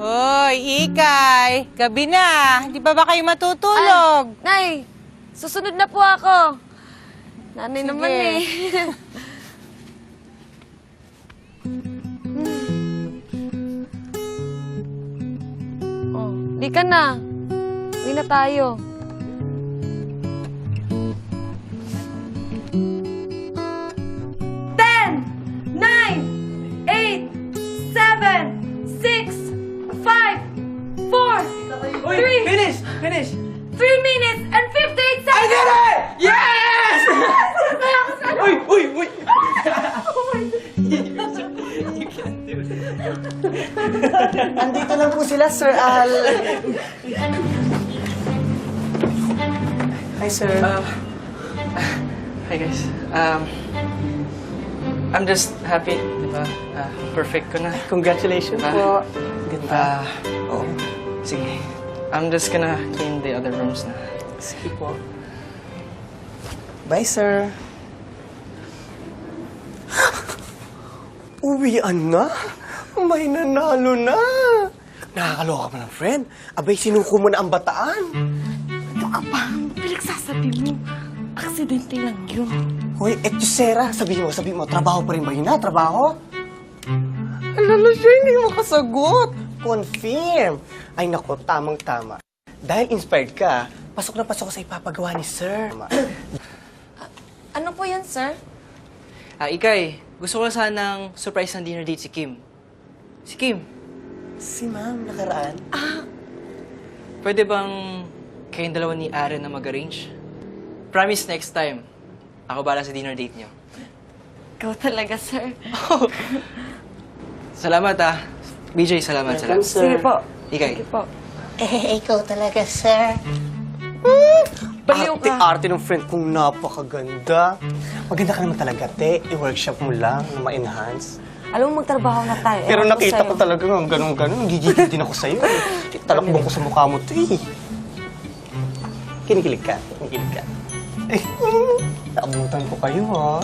Hoy, Ikay! Gabi na! Di ba kayo matutulog? Nay, susunod na po ako. Nanay Sige. naman eh. Oh, di ka na. Uwi na tayo. Finish! Finish! 3 minutes and 58 seconds! I did it! Yes! Uy! Uy! Uy! You can't do it. Andito lang po sila, Sir Al. Hi, sir. Hi, guys. I'm just happy, di ba? Perfect ko na. Congratulations po. Ganda. Oo. Sige. I'm just gonna clean the other rooms na. Sige po. Bye, sir. Uwian na? May nanalo na. Nakakaloka pa ng friend. Abay, sinuko mo na ang bataan. Ano ka ba? Pinagsasabi mo. Aksidente lang yun. Hoy, Sarah, sabihin mo, trabaho pa rin ba yun na? Trabaho? Alala siya, hindi makasagot. Confirm. Ay nako, tamang-tama. Dahil inspired ka, pasok na pasok sa ipapagawa ni Sir. Ano po yan, sir? Ikay, gusto ko sanang surprise ng dinner date si Kim. Si Kim, Si ma'am, nakaraan. pwede bang kayong dalawa ni Aaron na mag-arrange? Promise next time, ako bala sa dinner date niyo. Ikaw talaga, sir. Salamat BJ, salamat. Sige po. Ikay. Sige po. Ikaw talaga, Sir. Baliw ka. Arte ng friend kong napakaganda. Maganda ka naman talaga, te. I-workshop mo lang na ma-enhance. Alam mo, magtrabaho na tayo. Pero Ewan nakita sa'yo. ko talaga ng ganun-ganun. Gigigil din ako sa'yo. Talakbong ko sa mukha mo, te. Kinikilig ka. Kinikilig ka. Eh, naabutan ko kayo, ha?